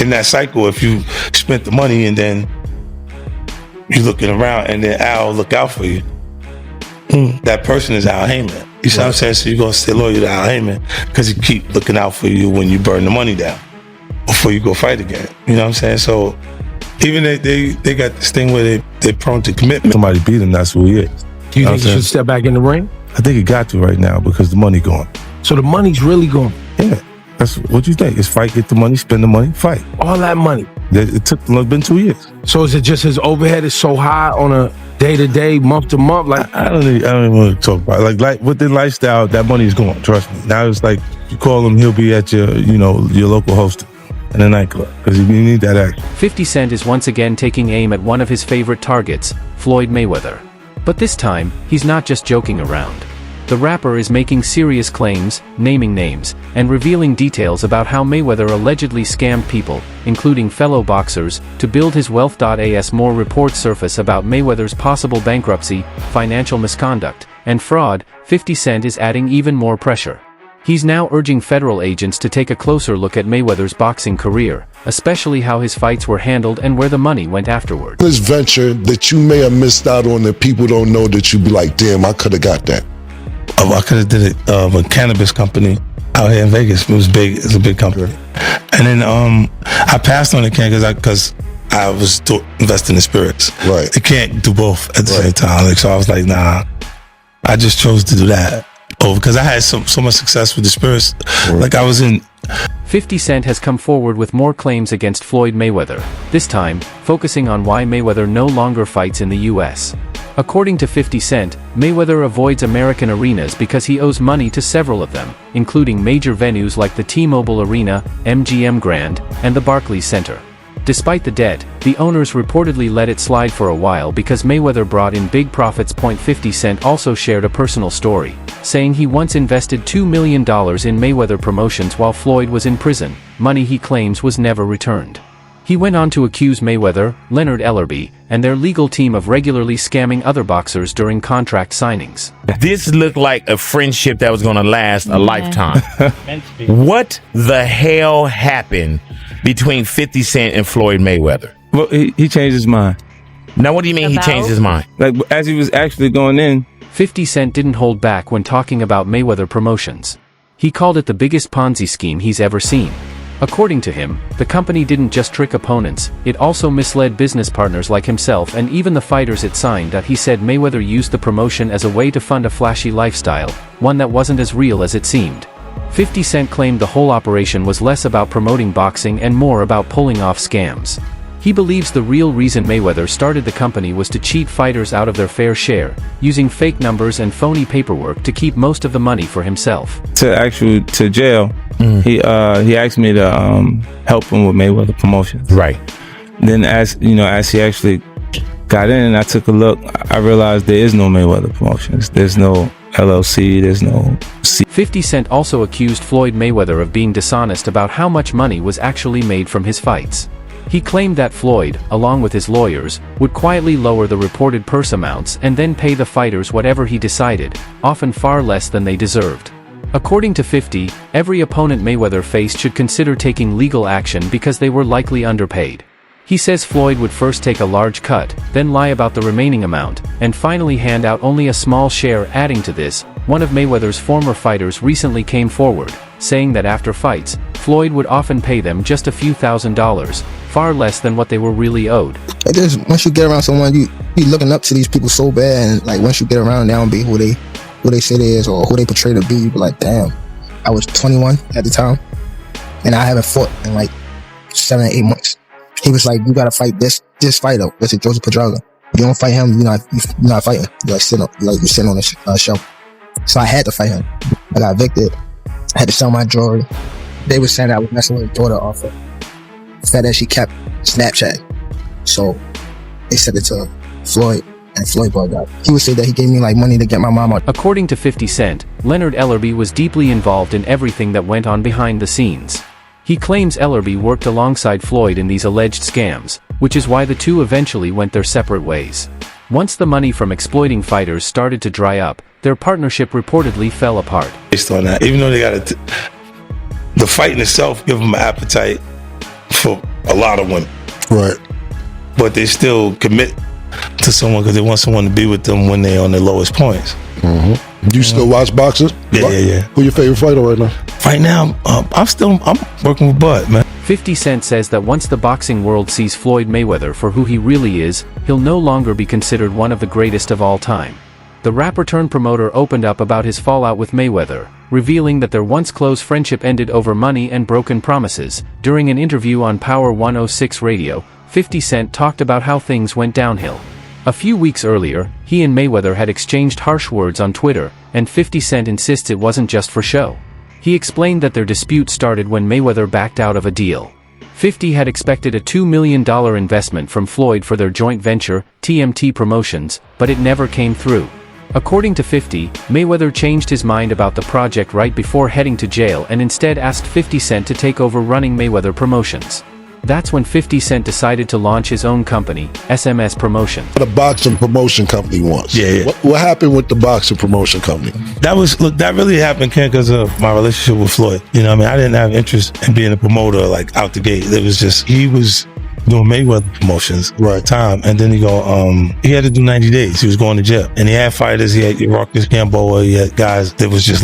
in that cycle, if you spent the money and then you looking around and then Al look out for you, that person is Al Heyman. You see what I'm saying? So you're going to stay loyal to Al Heyman because he keep looking out for you when you burn the money down before you go fight again. You know what I'm saying? So even they got this thing where they're prone to commitment. Somebody beat him, that's who he is. Do you think he should step back in the ring? I think he got to right now because the money gone. So the money's really gone? Yeah. That's what you think. It's fight, get the money, spend the money, fight. All that money? It's been 2 years. So is it just his overhead is so high on a day-to-day, month-to-month? Like I don't even want to talk about it. Like with the lifestyle, that money's gone, trust me. Now it's like you call him, he'll be at your local hosting in a nightclub because you need that action. 50 Cent is once again taking aim at one of his favorite targets, Floyd Mayweather. But this time, he's not just joking around. The rapper is making serious claims, naming names, and revealing details about how Mayweather allegedly scammed people, including fellow boxers, to build his wealth. As more reports surface about Mayweather's possible bankruptcy, financial misconduct, and fraud, 50 Cent is adding even more pressure. He's now urging federal agents to take a closer look at Mayweather's boxing career, especially how his fights were handled and where the money went afterward. This venture that you may have missed out on that people don't know that you'd be like, damn, I could have got that. I could have did it with a cannabis company out here in Vegas. It was big. It's a big company. And then I passed on the can because I was investing in spirits. Right. You can't do both at the same time. Like, so I was like, nah. I just chose to do that. Because I had so much success with the spirits. Right. Like I was in... 50 Cent has come forward with more claims against Floyd Mayweather, this time focusing on why Mayweather no longer fights in the U.S. According to 50 Cent, Mayweather avoids American arenas because he owes money to several of them, including major venues like the T-Mobile Arena, MGM Grand, and the Barclays Center. Despite the debt, the owners reportedly let it slide for a while because Mayweather brought in big profits. 50 Cent also shared a personal story, saying he once invested $2 million in Mayweather promotions while Floyd was in prison, money he claims was never returned. He went on to accuse Mayweather, Leonard Ellerbe, and their legal team of regularly scamming other boxers during contract signings. This looked like a friendship that was going to last a lifetime. What the hell happened between 50 Cent and Floyd Mayweather? Well, he changed his mind. Now, what do you mean he changed his mind? Like, as he was actually going in. 50 Cent didn't hold back when talking about Mayweather promotions. He called it the biggest Ponzi scheme he's ever seen. According to him, the company didn't just trick opponents, it also misled business partners like himself and even the fighters it signed. He said Mayweather used the promotion as a way to fund a flashy lifestyle, one that wasn't as real as it seemed. 50 Cent claimed the whole operation was less about promoting boxing and more about pulling off scams. He believes the real reason Mayweather started the company was to cheat fighters out of their fair share, using fake numbers and phony paperwork to keep most of the money for himself. To jail, he asked me to help him with Mayweather promotions. Right. Then as he actually got in and I took a look, I realized there is no Mayweather promotions. There's no LLC, there's no 50 Cent also accused Floyd Mayweather of being dishonest about how much money was actually made from his fights. He claimed that Floyd, along with his lawyers, would quietly lower the reported purse amounts and then pay the fighters whatever he decided, often far less than they deserved. According to 50, every opponent Mayweather faced should consider taking legal action because they were likely underpaid. He says Floyd would first take a large cut, then lie about the remaining amount, and finally hand out only a small share. Adding to this, one of Mayweather's former fighters recently came forward, saying that after fights, Floyd would often pay them just a few $1,000s, far less than what they were really owed. It is, once you get around someone, you looking up to these people so bad, and like once you get around, they don't be who they say they is or who they portray to be. You be like, damn. I was 21 at the time, and I haven't fought in like 7 or 8 months. He was like, you gotta fight this fighter. This is Joseph Pedraza. You don't fight him, you're not fighting. You're sitting on the show. So I had to fight him. I got evicted. I had to sell my jewelry. They were saying that I was messing with his daughter off of said that she kept Snapchat. So they said it to Floyd, and Floyd brought it up. He would say that he gave me like money to get my mom out. According to 50 Cent, Leonard Ellerbe was deeply involved in everything that went on behind the scenes. He claims Ellerbe worked alongside Floyd in these alleged scams, which is why the two eventually went their separate ways. Once the money from exploiting fighters started to dry up, their partnership reportedly fell apart. Based on that, even though they got the fight in itself give them an appetite for a lot of women. Right. But they still commit to someone because they want someone to be with them when they're on their lowest points. Do you still watch boxers? Yeah. Who your favorite fighter right now? Right now, I'm working with Bud, man. 50 Cent says that once the boxing world sees Floyd Mayweather for who he really is, he'll no longer be considered one of the greatest of all time. The rapper-turned-promoter opened up about his fallout with Mayweather, revealing that their once close friendship ended over money and broken promises. During an interview on Power 106 Radio, 50 Cent talked about how things went downhill. A few weeks earlier, he and Mayweather had exchanged harsh words on Twitter, and 50 Cent insists it wasn't just for show. He explained that their dispute started when Mayweather backed out of a deal. 50 had expected a $2 million investment from Floyd for their joint venture, TMT Promotions, but it never came through. According to 50, Mayweather changed his mind about the project right before heading to jail and instead asked 50 Cent to take over running Mayweather Promotions. That's when 50 Cent decided to launch his own company, SMS Promotion. The boxing promotion company wants. Yeah. What happened with the boxing promotion company? That really happened, Ken, because of my relationship with Floyd. You know what I mean? I didn't have interest in being a promoter, like, out the gate. It was just, he was doing Mayweather promotions right time, and then he had to do 90 days. He was going to jail, and he had fighters. He had Marcus Gamboa. He had guys that was just